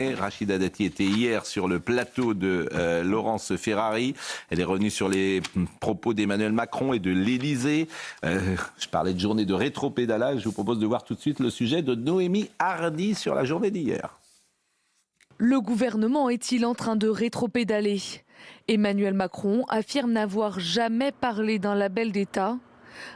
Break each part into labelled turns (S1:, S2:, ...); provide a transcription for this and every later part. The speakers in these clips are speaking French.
S1: Rachida Dati était hier sur le plateau de Laurence Ferrari. Elle est revenue sur les propos d'Emmanuel Macron et de l'Élysée. Je parlais de journée de rétropédalage. Je vous propose de voir tout de suite le sujet de Noémie Hardy sur la journée d'hier.
S2: Le gouvernement est-il en train de rétropédaler ? Emmanuel Macron affirme n'avoir jamais parlé d'un label d'État.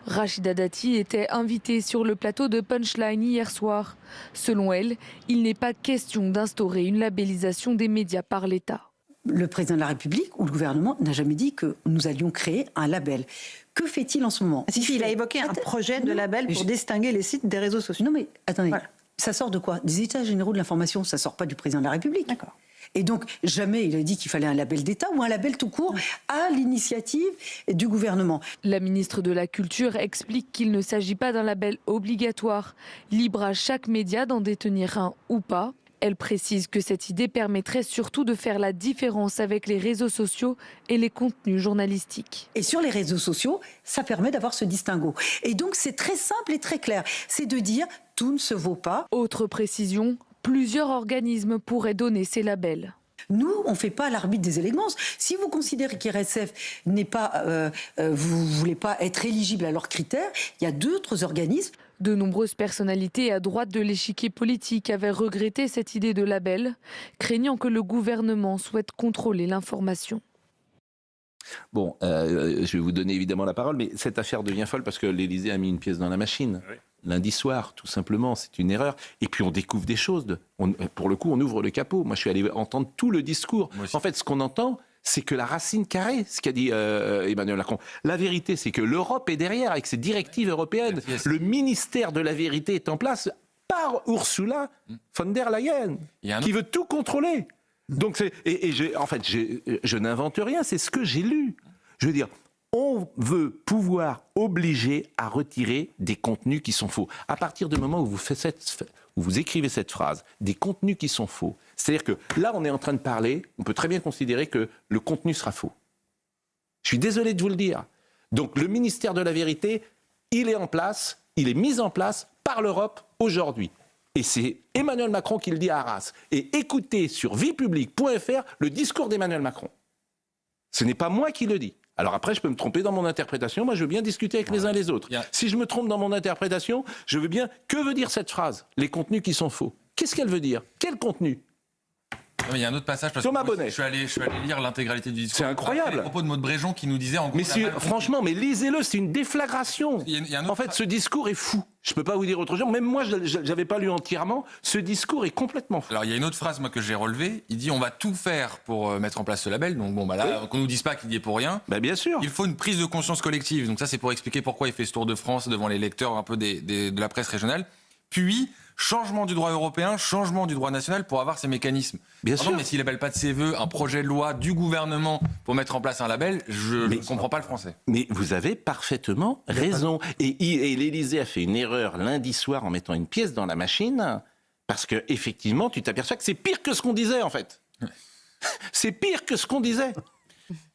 S2: Rachida Dati était invitée sur le plateau de Punchline hier soir. Selon elle, il n'est pas question d'instaurer une labellisation des médias par l'État.
S3: Le président de la République ou le gouvernement n'a jamais dit que nous allions créer un label. Que fait-il en ce moment ?
S4: Il a évoqué un projet de label pour distinguer les sites des réseaux sociaux.
S3: Non mais attendez,
S4: voilà.
S3: Ça sort de quoi ? Des États généraux de l'information, ça sort pas du président de la République.
S4: D'accord.
S3: Et donc, jamais il a dit qu'il fallait un label d'État ou un label tout court à l'initiative du gouvernement.
S2: La ministre de la Culture explique qu'il ne s'agit pas d'un label obligatoire, libre à chaque média d'en détenir un ou pas. Elle précise que cette idée permettrait surtout de faire la différence avec les réseaux sociaux et les contenus journalistiques.
S3: Et sur les réseaux sociaux, ça permet d'avoir ce distinguo. Et donc, c'est très simple et très clair. C'est de dire, tout ne se vaut pas.
S2: Autre précision, plusieurs organismes pourraient donner ces labels.
S3: Nous, on ne fait pas l'arbitre des élégances. Si vous considérez qu'IRSF n'est pas, vous voulez pas être éligible à leurs critères, il y a d'autres organismes.
S2: De nombreuses personnalités à droite de l'échiquier politique avaient regretté cette idée de label, craignant que le gouvernement souhaite contrôler l'information.
S1: Bon, je vais vous donner évidemment la parole, mais cette affaire devient folle parce que l'Élysée a mis une pièce dans la machine. Oui. Lundi soir, tout simplement, c'est une erreur. Et puis on découvre des choses. Pour le coup, on ouvre le capot. Moi, je suis allé entendre tout le discours. En fait, ce qu'on entend, c'est que la racine carrée, ce qu'a dit Emmanuel Macron. La vérité, c'est que l'Europe est derrière avec ses directives européennes. Le ministère de la vérité est en place par Ursula von der Leyen, qui veut tout contrôler. Donc, je n'invente rien, c'est ce que j'ai lu. Je veux dire, on veut pouvoir obliger à retirer des contenus qui sont faux. À partir du moment où vous écrivez cette phrase, des contenus qui sont faux, c'est-à-dire que là, on est en train de parler, on peut très bien considérer que le contenu sera faux. Je suis désolé de vous le dire. Donc, le ministère de la Vérité, il est en place, il est mis en place par l'Europe aujourd'hui. Et c'est Emmanuel Macron qui le dit à Arras. Et écoutez sur viepublique.fr le discours d'Emmanuel Macron. Ce n'est pas moi qui le dis. Alors après, je peux me tromper dans mon interprétation. Moi, je veux bien discuter avec les uns les autres. Si je me trompe dans mon interprétation, je veux bien... Que veut dire cette phrase ? Les contenus qui sont faux. Qu'est-ce qu'elle veut dire ? Quel contenu ?
S5: Il y a un autre passage, parce
S1: que
S5: je suis allé lire l'intégralité du discours.
S1: C'est incroyable.
S5: À propos de Maud Bréjon qui nous disait en gros...
S1: Mais franchement, mais lisez-le, c'est une déflagration. En fait, ce discours est fou. Je ne peux pas vous dire autre chose. Même moi, je n'avais pas lu entièrement. Ce discours est complètement fou.
S5: Alors, il y a une autre phrase moi, que j'ai relevée. Il dit on va tout faire pour mettre en place ce label. Donc, bon, là, qu'on ne nous dise pas qu'il y est pour rien.
S1: Bien sûr.
S5: Il faut une prise de conscience collective. Donc, ça, c'est pour expliquer pourquoi il fait ce tour de France devant les lecteurs un peu de la presse régionale. Puis, changement du droit européen, changement du droit national pour avoir ces mécanismes.
S1: Bien sûr.
S5: Mais s'il n'appelle pas de ses voeux un projet de loi du gouvernement pour mettre en place un label, je ne comprends pas le français.
S1: Mais vous avez parfaitement raison. Et l'Élysée a fait une erreur lundi soir en mettant une pièce dans la machine, parce qu'effectivement, tu t'aperçois que c'est pire que ce qu'on disait, en fait. C'est pire que ce qu'on disait.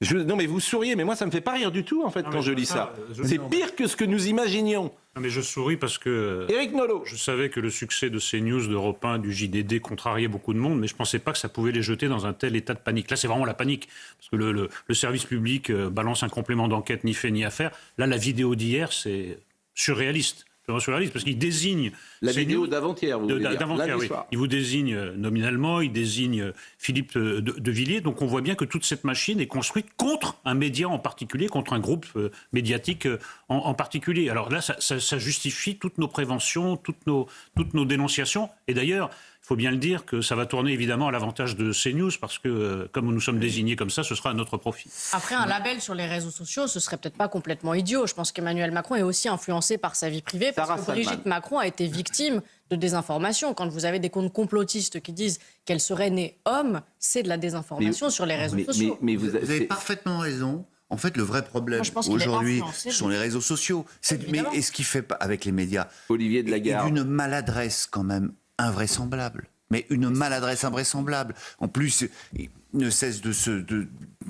S1: Non mais vous souriez, mais moi ça me fait pas rire du tout en fait quand je lis ça. C'est pire que ce que nous imaginions.
S6: Non mais je souris parce que
S1: Éric Nolot.
S6: Je savais que le succès de CNews, d'Europe 1, du JDD contrariait beaucoup de monde, mais je pensais pas que ça pouvait les jeter dans un tel état de panique. Là c'est vraiment la panique, parce que le service public balance un complément d'enquête ni fait ni à faire. Là la vidéo d'hier c'est surréaliste. Parce qu'il désigne...
S1: La vidéo d'avant-hier, vous voulez dire,
S6: d'avant-hier, oui. Il vous désigne nominalement, il désigne Philippe de Villiers. Donc on voit bien que toute cette machine est construite contre un média en particulier, contre un groupe médiatique en particulier. Alors là, ça justifie toutes nos préventions, toutes nos dénonciations. Et d'ailleurs, il faut bien le dire que ça va tourner évidemment à l'avantage de CNews, parce que comme nous sommes désignés comme ça, ce sera à notre profit.
S7: Après, un label sur les réseaux sociaux, ce serait peut-être pas complètement idiot. Je pense qu'Emmanuel Macron est aussi influencé par sa vie privée, parce que Brigitte Macron a été victime de désinformation. Quand vous avez des comptes complotistes qui disent qu'elle serait née homme, c'est de la désinformation sur les réseaux sociaux.
S8: Mais vous avez parfaitement raison. En fait, le vrai problème aujourd'hui sont les réseaux sociaux. Mais ce qu'il fait avec les médias,
S1: Olivier de Lagarde,
S8: une maladresse quand même invraisemblable. Mais une maladresse invraisemblable. En plus, il ne cesse de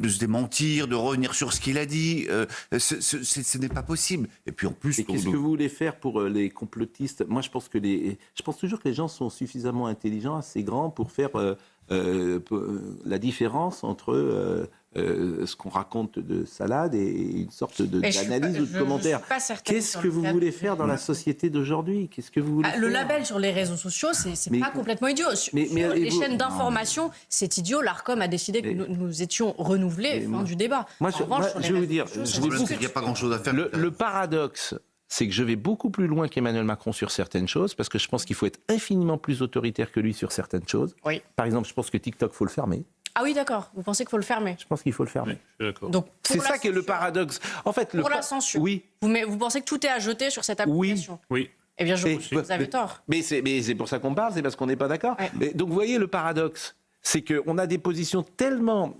S8: se démentir, de revenir sur ce qu'il a dit. Ce n'est pas possible. Et puis en plus...
S1: Et qu'est-ce que vous voulez faire pour les complotistes? Moi, je pense toujours que les gens sont suffisamment intelligents, assez grands pour faire la différence entre ce qu'on raconte de salade et une sorte d'analyse ou de commentaire. Qu'est-ce que vous voulez faire dans la société d'aujourd'hui? Qu'est-ce que vous voulez faire?
S7: Le label sur les réseaux sociaux, c'est pas complètement idiot. Sur les chaînes d'information, c'est idiot. L'Arcom a décidé que nous étions renouvelés fin du débat.
S1: Je vais vous dire,
S8: il n'y a pas grand-chose à faire.
S1: Le paradoxe, c'est que je vais beaucoup plus loin qu'Emmanuel Macron sur certaines choses, parce que je pense qu'il faut être infiniment plus autoritaire que lui sur certaines choses.
S7: Oui.
S1: Par exemple, je pense que TikTok, il faut le fermer.
S7: Ah oui, d'accord. Vous pensez qu'il faut le fermer?
S1: Je pense qu'il faut le fermer.
S6: Oui, je suis d'accord.
S7: Donc,
S1: c'est ça qui est le paradoxe. En fait,
S7: pour la censure.
S1: Oui.
S7: Vous pensez que tout est à jeter sur cette application?
S6: Oui.
S7: Eh bien, vous avez tort.
S1: Mais c'est pour ça qu'on parle, c'est parce qu'on n'est pas d'accord. Ouais. Donc, vous voyez, le paradoxe, c'est qu'on a des positions tellement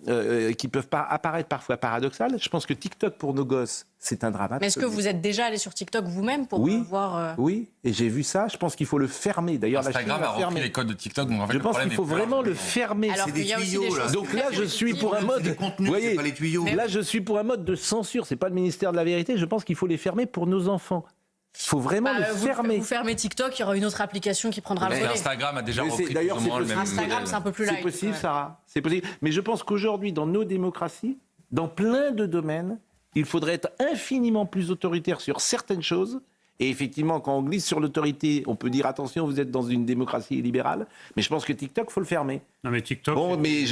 S1: qui peuvent apparaître parfois paradoxales. Je pense que TikTok, pour nos gosses, c'est un drame.
S7: Mais est-ce que vous êtes déjà allé sur TikTok vous-même pour voir...
S1: Oui, et j'ai vu ça. Je pense qu'il faut le fermer. D'ailleurs,
S5: Instagram a repris les codes de TikTok. Donc en fait,
S1: je pense qu'il faut vraiment le fermer.
S7: Alors,
S8: c'est des tuyaux, là.
S1: Donc là, je suis pour un mode...
S8: Vous voyez, pas les tuyaux.
S1: Là, je suis pour un mode de censure. C'est pas le ministère de la Vérité. Je pense qu'il faut les fermer pour nos enfants. Il faut vraiment le fermer.
S7: Vous fermez TikTok, il y aura une autre application qui prendra le relais.
S5: Instagram a déjà repris
S1: d'ailleurs,
S5: plus ou moins le même
S7: Instagram, c'est un peu plus light.
S1: C'est possible, Sarah. C'est possible. Mais je pense qu'aujourd'hui, dans nos démocraties, dans plein de domaines, il faudrait être infiniment plus autoritaire sur certaines choses. Et effectivement, quand on glisse sur l'autorité, on peut dire attention, vous êtes dans une démocratie libérale. Mais je pense que TikTok, faut le fermer.
S6: Non, mais TikTok.
S1: Bon, mais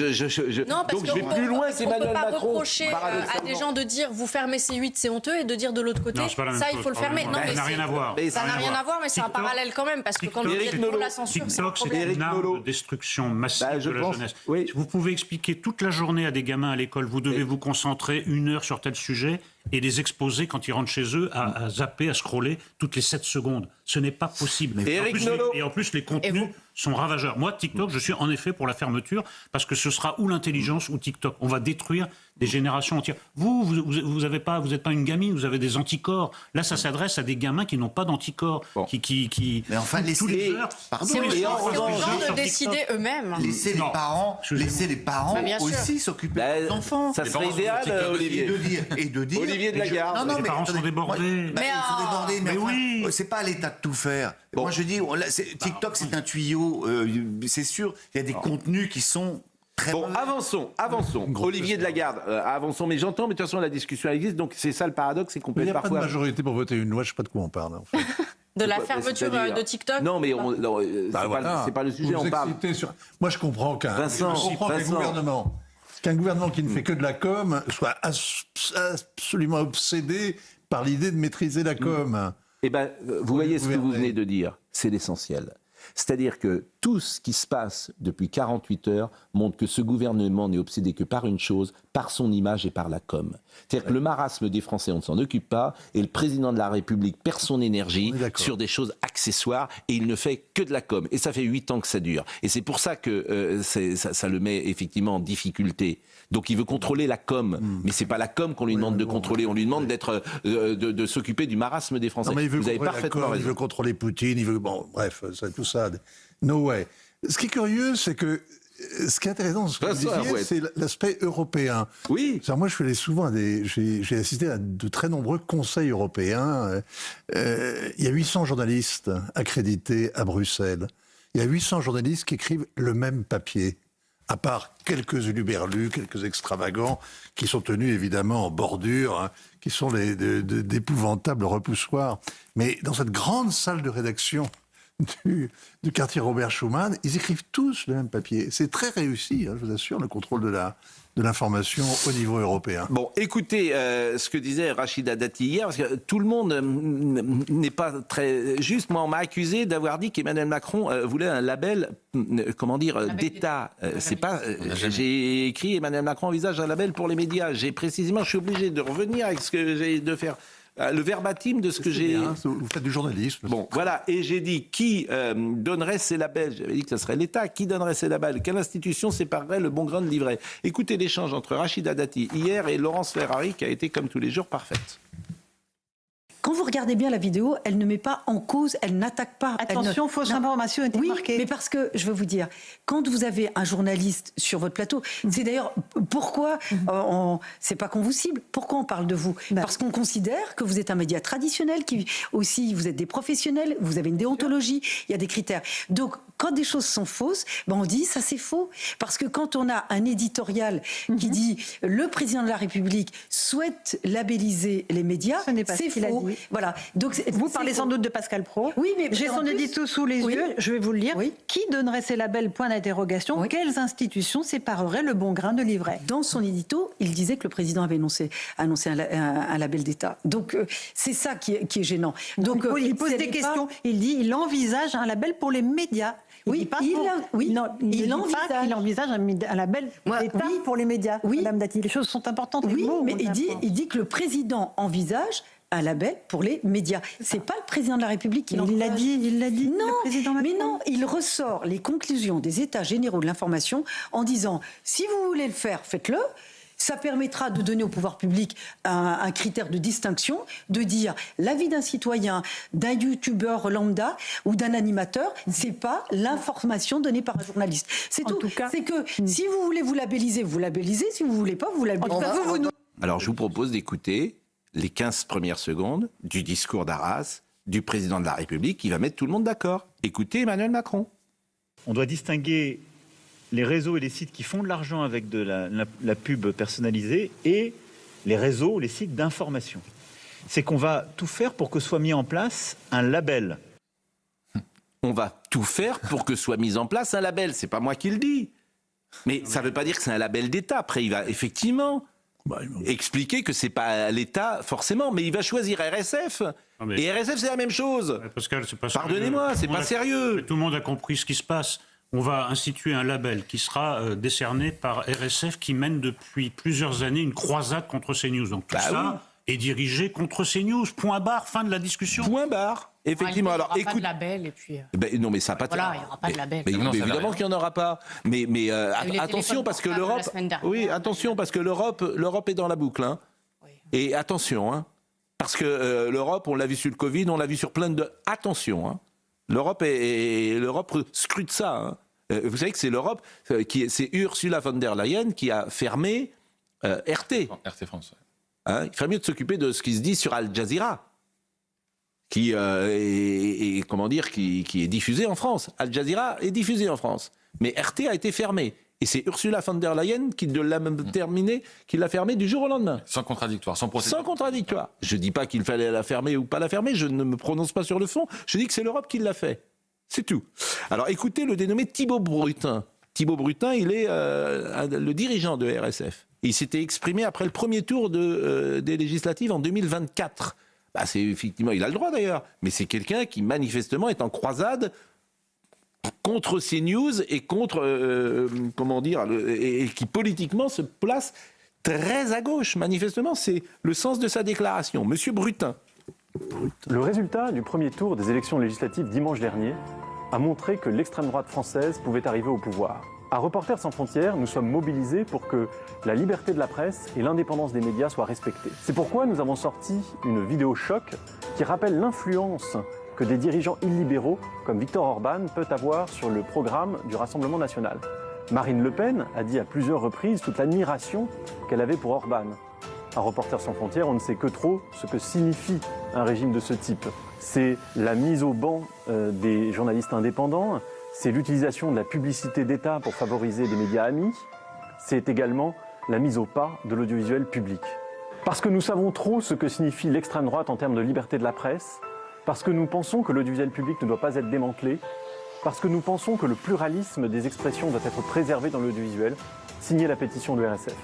S7: Non, parce
S1: donc je vais plus loin qu'Emmanuel Macron.
S7: On ne peut pas reprocher à des gens de dire vous fermez C8, c'est honteux, et de dire de l'autre côté
S6: Non, c'est pas la même
S7: ça,
S6: chose,
S7: il faut le fermer. Non,
S6: ça n'a rien à voir.
S7: Ça n'a rien à voir, mais c'est un parallèle quand même, parce que quand vous êtes pour la censure, c'est un
S6: TikTok, c'est
S7: problème.
S6: une arme de destruction massive de la jeunesse.
S1: Oui.
S6: Vous pouvez expliquer toute la journée à des gamins à l'école, vous devez vous concentrer 1 heure sur tel sujet et les exposer quand ils rentrent chez eux à zapper, à scroller toutes les 7 secondes. Ce n'est pas possible. Et en plus, les contenus sont ravageurs. Moi, TikTok, je suis en effet pour la fermeture parce que ce sera ou l'intelligence ou TikTok. On va détruire des générations entières. Vous n'êtes pas une gamine, vous avez des anticorps. Là, ça s'adresse à des gamins qui n'ont pas d'anticorps.
S8: Mais enfin,
S6: tous les heures.
S7: C'est aux gens de décider eux-mêmes.
S8: Laissez les parents aussi s'occuper de leurs enfants.
S1: Ça serait idéal, Olivier.
S8: Et de dire
S1: Olivier de la Garde.
S6: Les parents sont débordés.
S8: Ils sont débordés, mais
S6: oui.
S8: c'est pas à l'État de tout faire. Moi, je dis, TikTok, c'est un tuyau. C'est sûr, il y a des contenus qui sont très
S1: bon. Avançons. Olivier de la Garde, avançons. Mais j'entends, mais de toute façon, la discussion existe. Donc, c'est ça le paradoxe, c'est qu'on peut parfois...
S9: Il n'y a pas de majorité pour voter une loi, je ne sais pas de quoi on parle. En fait.
S7: De la fermeture de TikTok?
S1: Non, mais c'est pas le sujet, on parle.
S9: Moi, je comprends qu'un gouvernement qui ne fait que de la com soit absolument obsédé par l'idée de maîtriser la com.
S1: Eh bien, vous voyez ce que vous venez de dire, c'est l'essentiel. C'est-à-dire que tout ce qui se passe depuis 48 heures montre que ce gouvernement n'est obsédé que par une chose, par son image et par la com. C'est-à-dire que le marasme des Français, on ne s'en occupe pas, et le président de la République perd son énergie sur des choses accessoires, et il ne fait que de la com. Et ça fait 8 ans que ça dure. Et c'est pour ça que ça le met effectivement en difficulté. Donc il veut contrôler la com, mais c'est pas la com qu'on lui demande de contrôler, on lui demande de s'occuper du marasme des Français.
S9: Non, mais il veut
S1: vous avez parfaitement raison.
S9: Il veut contrôler Poutine, il veut... Bon, bref, tout ça. No way. Ce qui est curieux, c'est que ce qui est intéressant dans ce que vous disiez, c'est l'aspect européen.
S1: Oui.
S9: Moi, j'ai assisté à de très nombreux conseils européens. Il y a 800 journalistes accrédités à Bruxelles. Il y a 800 journalistes qui écrivent le même papier, à part quelques huluberlus, quelques extravagants, qui sont tenus évidemment en bordure, qui sont d'épouvantables repoussoirs. Mais dans cette grande salle de rédaction du quartier Robert Schuman, ils écrivent tous le même papier. C'est très réussi, je vous assure, le contrôle de l'information au niveau européen.
S1: Bon, écoutez ce que disait Rachida Dati hier, parce que tout le monde n'est pas très juste. Moi, on m'a accusé d'avoir dit qu'Emmanuel Macron voulait un label, d'État. C'est pas. J'ai écrit Emmanuel Macron envisage un label pour les médias. Je suis obligé de revenir avec ce que j'ai de faire. Le verbatim de ce que j'ai...
S9: Vous faites du journalisme.
S1: Bon, voilà. Et j'ai dit, qui donnerait ces labels? J'avais dit que ce serait l'État. Qui donnerait ces labels? Quelle institution séparerait le bon grain de l'ivraie? Écoutez l'échange entre Rachida Dati hier et Laurence Ferrari, qui a été, comme tous les jours, parfaite.
S3: Quand vous regardez bien la vidéo, elle ne met pas en cause, elle n'attaque pas.
S4: Attention, fausse information est marquée.
S3: Mais parce que, je veux vous dire, quand vous avez un journaliste sur votre plateau, c'est d'ailleurs pourquoi, c'est pas qu'on vous cible, pourquoi on parle de vous? Parce qu'on considère que vous êtes un média traditionnel, qui aussi, vous êtes des professionnels, vous avez une déontologie, il y a des critères. Donc, quand des choses sont fausses, on dit ça c'est faux. Parce que quand on a un éditorial qui dit le président de la République souhaite labelliser les médias, c'est faux. Voilà. Donc,
S4: vous parlez sans doute de Pascal Praud.
S3: Oui, mais
S4: j'ai son édito sous les yeux, je vais vous le lire. Oui. Qui donnerait ces labels? Point d'interrogation. Quelles institutions sépareraient le bon grain de l'ivraie?
S3: Dans son édito, il disait que le président avait annoncé un label d'État. Donc, c'est ça qui est gênant. Donc,
S4: il pose des questions. Il dit il envisage un label pour les médias. Il envisage un label d'État pour les médias. Madame Dati, les choses sont importantes.
S3: Oui, mais il dit que le président envisage un label pour les médias. C'est pas le président de la République qui l'envisage.
S4: Il l'a dit.
S3: Non,
S4: le président Macron.
S3: mais non, il ressort les conclusions des États généraux de l'information en disant si vous voulez le faire, faites-le. Ça permettra de donner au pouvoir public un critère de distinction, de dire l'avis d'un citoyen, d'un youtubeur lambda ou d'un animateur, c'est pas l'information donnée par un journaliste. C'est tout. C'est que si vous voulez vous labelliser, si vous voulez pas, vous labellisez.
S1: Alors je vous propose d'écouter les 15 premières secondes du discours d'Arras du président de la République qui va mettre tout le monde d'accord. Écoutez Emmanuel Macron.
S10: On doit distinguer les réseaux et les sites qui font de l'argent avec de la pub personnalisée et les réseaux, les sites d'information. C'est qu'on va tout faire pour que soit mis en place un label.
S1: On va tout faire pour que soit mis en place un label. C'est pas moi qui le dis. Mais ça ne veut pas dire que c'est un label d'État. Après, il va effectivement expliquer que c'est pas l'État forcément, mais il va choisir RSF. Et RSF, c'est la même chose.
S6: Pascal, c'est pas
S1: Pardonnez-moi, c'est pas sérieux.
S6: Tout le monde a compris ce qui se passe. On va instituer un label qui sera décerné par RSF qui mène depuis plusieurs années une croisade contre CNews. Donc tout ça est dirigé contre CNews. Point barre, fin de la discussion.
S1: Point barre. Effectivement.
S7: Alors, il n'y aura pas de label et puis.
S1: Non, mais ça n'a pas.
S7: Voilà, il n'y aura pas de label.
S1: Mais évidemment qu'il n'y en aura pas. Mais attention parce que l'Europe. Oui, attention parce que l'Europe est dans la boucle. Hein. Oui. Et attention, hein, parce que l'Europe, on l'a vu sur le Covid, on l'a vu sur plein de. Attention, hein. L'Europe scrute ça. Hein. Vous savez que c'est l'Europe, c'est Ursula von der Leyen qui a fermé RT.
S5: RT France.
S1: Hein, il ferait mieux de s'occuper de ce qui se dit sur Al Jazeera, qui est diffusé en France. Al Jazeera est diffusé en France, mais RT a été fermé. Et c'est Ursula von der Leyen qui l'a fermé du jour au lendemain.
S5: Sans contradictoire, sans procédure.
S1: Sans contradictoire. Je ne dis pas qu'il fallait la fermer ou pas la fermer, je ne me prononce pas sur le fond. Je dis que c'est l'Europe qui l'a fait. C'est tout. Alors écoutez le dénommé Thibault Brutin. Thibault Brutin, il est le dirigeant de RSF. Il s'était exprimé après le premier tour des législatives en 2024. C'est effectivement, il a le droit d'ailleurs, mais c'est quelqu'un qui manifestement est en croisade contre CNews et contre, et qui politiquement se place très à gauche. Manifestement, c'est le sens de sa déclaration. Monsieur Brutin.
S11: Le résultat du premier tour des élections législatives dimanche dernier a montré que l'extrême droite française pouvait arriver au pouvoir. À Reporters sans frontières, nous sommes mobilisés pour que la liberté de la presse et l'indépendance des médias soient respectées. C'est pourquoi nous avons sorti une vidéo choc qui rappelle l'influence que des dirigeants illibéraux comme Viktor Orban peuvent avoir sur le programme du Rassemblement national. Marine Le Pen a dit à plusieurs reprises toute l'admiration qu'elle avait pour Orban. À Reporters sans frontières, on ne sait que trop ce que signifie un régime de ce type. C'est la mise au banc des journalistes indépendants, c'est l'utilisation de la publicité d'État pour favoriser des médias amis, c'est également la mise au pas de l'audiovisuel public. Parce que nous savons trop ce que signifie l'extrême droite en termes de liberté de la presse, parce que nous pensons que l'audiovisuel public ne doit pas être démantelé, parce que nous pensons que le pluralisme des expressions doit être préservé dans l'audiovisuel, signez la pétition de RSF.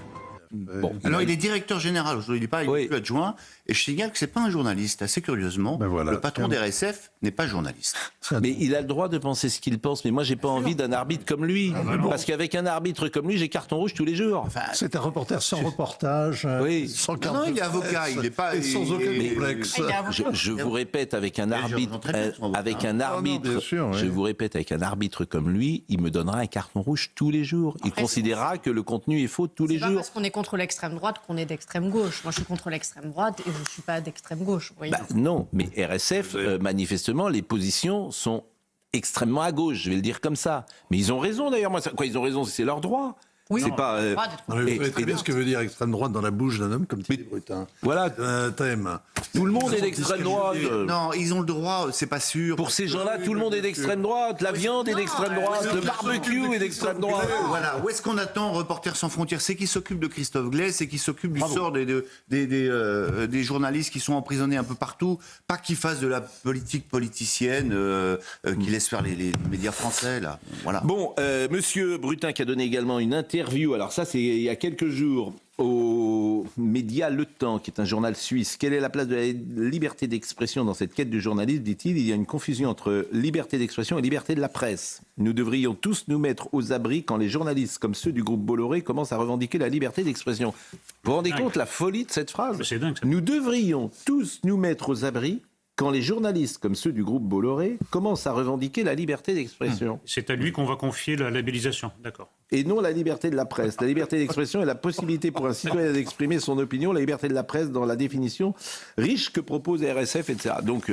S8: Bon, alors il est directeur général aujourd'hui, il n'est pas plus adjoint, et je signale que ce n'est pas un journaliste. Assez curieusement, le patron d'RSF n'est pas journaliste.
S1: Mais il a le droit de penser ce qu'il pense, mais moi j'ai pas envie d'un arbitre comme lui, parce qu'avec un arbitre comme lui, j'ai carton rouge tous les jours.
S9: Enfin, c'est un reporter sans reportage, sans carte.
S8: Non, il est avocat, il n'est pas...
S9: sans aucun complexe.
S1: Je vous répète, avec un arbitre, je vous répète, avec un arbitre comme lui, il me donnera un carton rouge tous les jours. Il considérera que le contenu est faux tous les jours.
S7: Parce qu'on est contre l'extrême droite qu'on est d'extrême gauche. Moi, je suis contre l'extrême droite et je ne suis pas d'extrême gauche. Vous voyez.
S1: Non, mais RSF, manifestement, les positions sont extrêmement à gauche, je vais le dire comme ça. Mais ils ont raison d'ailleurs. Ils ont raison, c'est leur droit.
S7: Oui,
S1: c'est pas.
S9: Vous savez très bien ce que veut dire extrême droite dans la bouche d'un homme comme Thierry Brutin.
S1: Voilà.
S9: Un thème.
S1: Tout le monde est d'extrême droite.
S8: Non, ils ont le droit, c'est pas sûr.
S1: Pour ces gens-là, tout le monde est d'extrême droite. La viande est d'extrême droite. Le barbecue est d'extrême droite.
S8: Voilà. Où est-ce qu'on attend Reporters sans frontières? C'est qui s'occupe de Christophe Glaise, c'est qui s'occupe du sort des journalistes qui sont emprisonnés un peu partout. Pas qu'ils fassent de la politique politicienne qui laisse faire les médias français, là. Voilà.
S1: Bon, Monsieur Brutin qui a donné également une interview. Alors ça, c'est il y a quelques jours. Au média Le Temps, qui est un journal suisse. Quelle est la place de la liberté d'expression dans cette quête du journalisme, dit-il? Il y a une confusion entre liberté d'expression et liberté de la presse. Nous devrions tous nous mettre aux abris quand les journalistes, comme ceux du groupe Bolloré, commencent à revendiquer la liberté d'expression. Vous vous rendez compte la folie de cette phrase?
S6: C'est dingue, ça.
S1: Nous devrions tous nous mettre aux abris quand les journalistes, comme ceux du groupe Bolloré, commencent à revendiquer la liberté d'expression.
S6: C'est à lui qu'on va confier la labellisation, d'accord.
S1: Et non la liberté de la presse. La liberté d'expression est la possibilité pour un citoyen d'exprimer son opinion. La liberté de la presse dans la définition riche que propose RSF, etc. Donc,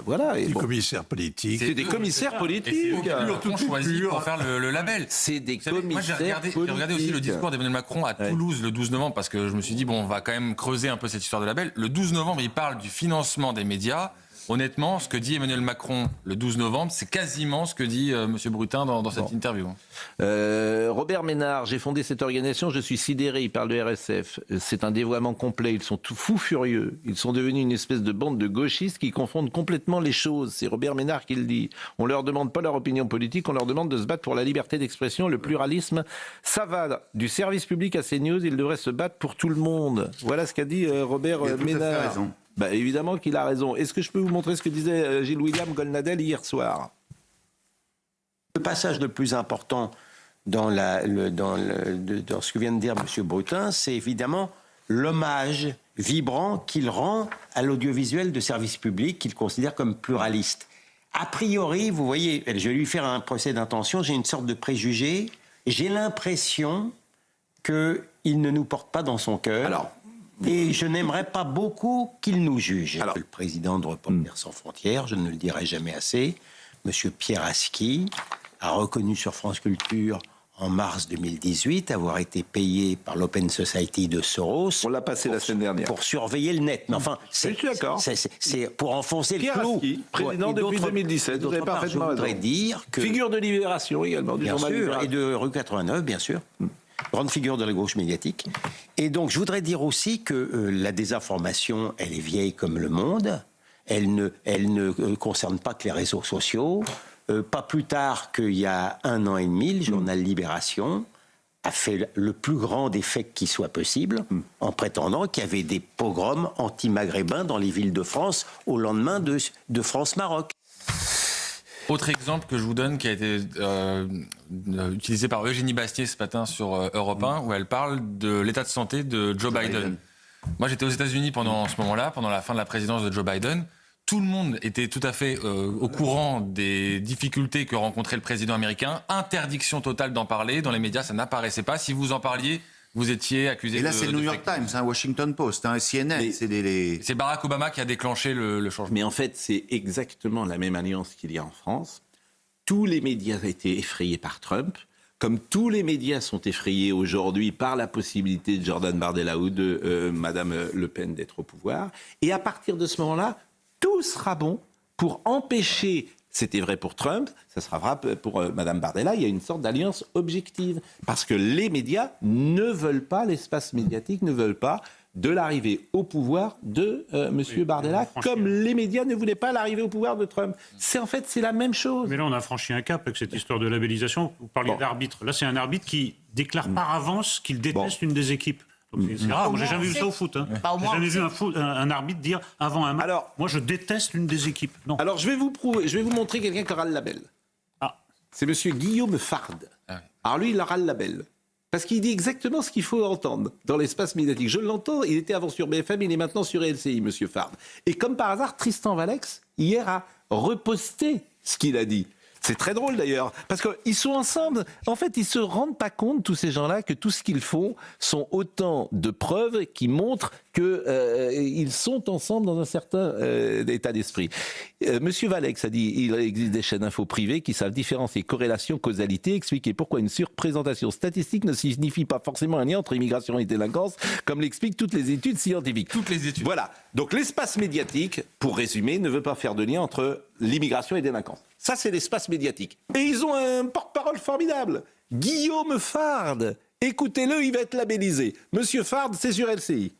S1: voilà.
S9: Des commissaires politiques.
S1: C'est des commissaires politiques.
S5: C'est choisi pour faire le label.
S1: C'est des commissaires
S5: politiques. Moi, j'ai regardé aussi le discours d'Emmanuel Macron à Toulouse le 12 novembre, parce que je me suis dit, bon, on va quand même creuser un peu cette histoire de label. Le 12 novembre, il parle du financement des médias. Honnêtement, ce que dit Emmanuel Macron le 12 novembre, c'est quasiment ce que dit M. Brutin dans cette interview.
S1: Robert Ménard, j'ai fondé cette organisation, je suis sidéré, il parle de RSF. C'est un dévoiement complet, ils sont tout fous furieux. Ils sont devenus une espèce de bande de gauchistes qui confondent complètement les choses. C'est Robert Ménard qui le dit. On leur demande pas leur opinion politique, on leur demande de se battre pour la liberté d'expression, le pluralisme. Ça va du service public à CNews, ils devraient se battre pour tout le monde. Voilà ce qu'a dit Robert Ménard. Évidemment qu'il a raison. Est-ce que je peux vous montrer ce que disait Gilles-William Golnadel hier soir?
S12: Le passage le plus important dans ce que vient de dire M. Brutin, c'est évidemment l'hommage vibrant qu'il rend à l'audiovisuel de service public qu'il considère comme pluraliste. A priori, vous voyez, je vais lui faire un procès d'intention, j'ai une sorte de préjugé, j'ai l'impression qu'il ne nous porte pas dans son cœur. Et je n'aimerais pas beaucoup qu'il nous juge. Le président de Reporters sans frontières, je ne le dirai jamais assez, M. Pierre Aski, a reconnu sur France Culture en mars 2018 avoir été payé par l'Open Society de Soros.
S1: On l'a passé la semaine dernière.
S12: Pour surveiller le net. Mais enfin,
S1: je suis d'accord.
S12: C'est pour enfoncer
S1: Pierre
S12: le clou.
S1: Aski, président depuis 2017. Vous avez parfaitement raison.
S12: Je voudrais dire que...
S1: Figure de Libération également.
S12: Bien sûr, et de Rue 89, bien sûr. Grande figure de la gauche médiatique. Et donc, je voudrais dire aussi que la désinformation, elle est vieille comme le monde. Elle ne concerne pas que les réseaux sociaux. Pas plus tard qu'il y a 1 an et demi, le journal Libération a fait le plus grand des fakes qui soit possible, en prétendant qu'il y avait des pogroms anti-maghrébins dans les villes de France au lendemain de France-Maroc.
S5: Autre exemple que je vous donne qui a été utilisé par Eugénie Bastier ce matin sur Europe 1, où elle parle de l'état de santé de Joe Biden. Moi, j'étais aux États-Unis pendant ce moment-là, pendant la fin de la présidence de Joe Biden. Tout le monde était tout à fait au courant des difficultés que rencontrait le président américain. Interdiction totale d'en parler. Dans les médias, ça n'apparaissait pas. Si vous en parliez, vous étiez accusé de...
S8: Et là, c'est le New York Times, Washington Post, CNN.
S5: C'est Barack Obama qui a déclenché le changement.
S1: Mais en fait, c'est exactement la même alliance qu'il y a en France. Tous les médias ont été effrayés par Trump. Comme tous les médias sont effrayés aujourd'hui par la possibilité de Jordan Bardella ou de Madame Le Pen d'être au pouvoir. Et à partir de ce moment-là, tout sera bon pour empêcher, c'était vrai pour Trump, ça sera vrai pour Mme Bardella, il y a une sorte d'alliance objective. Parce que les médias ne veulent pas, l'espace médiatique ne veulent pas de l'arrivée au pouvoir de M. Bardella, comme les médias ne voulaient pas l'arrivée au pouvoir de Trump. C'est la même chose.
S6: Mais là, on a franchi un cap avec cette histoire de labellisation. Vous parliez d'arbitre. Là, c'est un arbitre qui déclare par avance qu'il déteste une des équipes. C'est rare, j'ai jamais vu ça au foot. J'ai jamais vu un arbitre dire avant un match, moi je déteste l'une des équipes. Non.
S1: Alors je vais vous montrer quelqu'un qui aura le label. C'est monsieur Guillaume Fard. Alors lui, il aura le label. Parce qu'il dit exactement ce qu'il faut entendre dans l'espace médiatique. Je l'entends, il était avant sur BFM, il est maintenant sur LCI, monsieur Fard. Et comme par hasard, Tristan Valex, hier, a reposté ce qu'il a dit. C'est très drôle d'ailleurs, parce qu'ils sont ensemble. En fait, ils se rendent pas compte, tous ces gens-là, que tout ce qu'ils font sont autant de preuves qui montrent qu'ils sont ensemble dans un certain état d'esprit. Monsieur Valex a dit il existe des chaînes info privées qui savent différencier corrélation, causalité, expliquer pourquoi une surprésentation statistique ne signifie pas forcément un lien entre immigration et délinquance, comme l'expliquent toutes les études scientifiques.
S5: Toutes les études.
S1: Voilà. Donc l'espace médiatique, pour résumer, ne veut pas faire de lien entre l'immigration et délinquance. Ça, c'est l'espace médiatique. Et ils ont un porte-parole formidable, Guillaume Fard. Écoutez-le, il va être labellisé. Monsieur Fard, c'est sur LCI.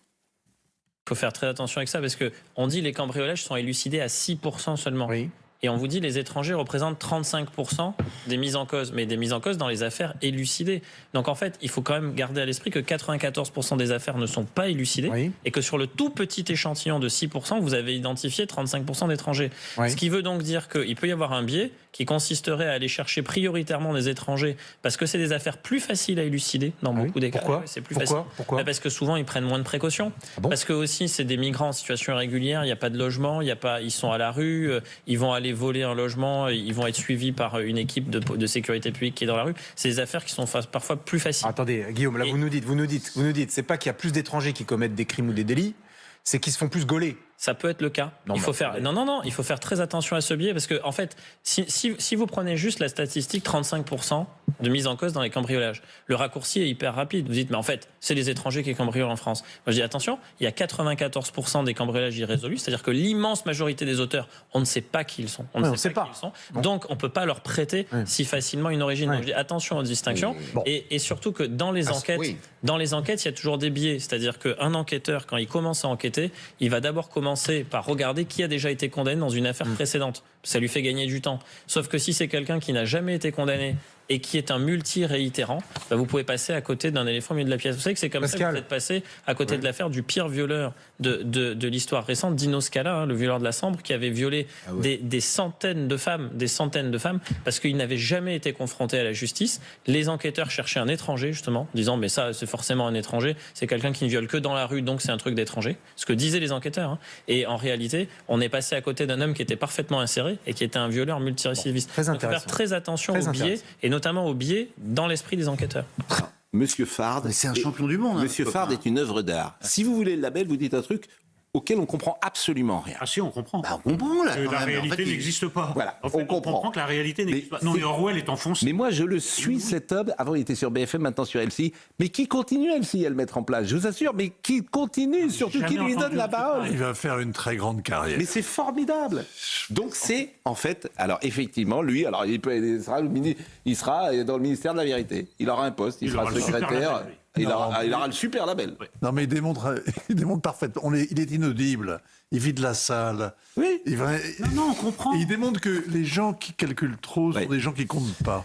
S13: Il faut faire très attention avec ça parce qu'on dit les cambriolages sont élucidés à 6% seulement. Oui. Et on vous dit les étrangers représentent 35% des mises en cause, mais des mises en cause dans les affaires élucidées. Donc en fait, il faut quand même garder à l'esprit que 94% des affaires ne sont pas élucidées et que sur le tout petit échantillon de 6%, vous avez identifié 35% d'étrangers. Ce qui veut donc dire qu'il peut y avoir un biais qui consisterait à aller chercher prioritairement des étrangers parce que c'est des affaires plus faciles à élucider dans beaucoup des cas.
S14: Pourquoi ?
S13: C'est plus facile.
S14: Pourquoi ?
S13: Parce que souvent ils prennent moins de précautions. Parce que aussi c'est des migrants en situation irrégulière, il n'y a pas de logement, ils sont à la rue, ils vont aller voler un logement, ils vont être suivis par une équipe de sécurité publique qui est dans la rue. C'est des affaires qui sont parfois plus faciles.
S14: Attendez, Guillaume, là vous nous dites, c'est pas qu'il y a plus d'étrangers qui commettent des crimes ou des délits, c'est qu'ils se font plus gauler.
S13: Ça peut être le cas. Il faut faire très attention à ce biais parce que, en fait, si vous prenez juste la statistique 35% de mise en cause dans les cambriolages, le raccourci est hyper rapide. Vous dites, mais en fait, c'est les étrangers qui cambriolent en France. Moi, je dis, attention, il y a 94% des cambriolages irrésolus, c'est-à-dire que l'immense majorité des auteurs, on ne sait pas qui ils sont. On ne sait pas qui ils sont. Donc, on ne peut pas leur prêter si facilement une origine. Donc, je dis, attention aux distinctions. Et surtout que dans les enquêtes, il y a toujours des biais. C'est-à-dire qu'un enquêteur, quand il commence à enquêter, il va d'abord commencer par regarder qui a déjà été condamné dans une affaire précédente. Ça lui fait gagner du temps. Sauf que si c'est quelqu'un qui n'a jamais été condamné et qui est un multi-réitérant, vous pouvez passer à côté d'un éléphant au milieu de la pièce. Vous savez que c'est comme ça que vous êtes passé à côté de l'affaire du pire violeur de l'histoire récente, Dino Scala, le violeur de la Sambre, qui avait violé des centaines de femmes, parce qu'il n'avait jamais été confronté à la justice. Les enquêteurs cherchaient un étranger, justement, disant, mais ça, c'est forcément un étranger, c'est quelqu'un qui ne viole que dans la rue, donc c'est un truc d'étranger. Ce que disaient les enquêteurs. Et en réalité, on est passé à côté d'un homme qui était parfaitement inséré et qui était un violeur multirécidiviste. Donc, il faut faire très attention aux biais, et notamment aux biais dans l'esprit des enquêteurs.
S1: Monsieur Fard,
S8: c'est un champion du monde.
S1: Monsieur Fard est une œuvre d'art. Si vous voulez le label, vous dites un truc auquel on comprend absolument rien.
S6: Ah si, on comprend.
S8: On comprend là.
S6: La réalité n'existe pas.
S1: Voilà,
S6: en fait, on comprend que la réalité n'existe pas. Non, mais Orwell est enfoncé.
S1: Mais moi, je le suis, cet homme. Avant, il était sur BFM, maintenant sur LCI. Mais qui continue LCI à le mettre en place, je vous assure. Mais qui continue, surtout qui lui donne la parole.
S9: Il va faire une très grande carrière.
S1: Mais c'est formidable. Donc c'est, en fait, alors effectivement, lui, alors il sera dans le ministère de la Vérité. Il aura un poste, il sera secrétaire. Il aura le super label.
S9: Non, mais il démontre parfaitement. Il est inaudible. Il vide la salle.
S1: Oui.
S6: Non, on comprend.
S9: Il démontre que les gens qui calculent trop sont des gens qui comptent pas.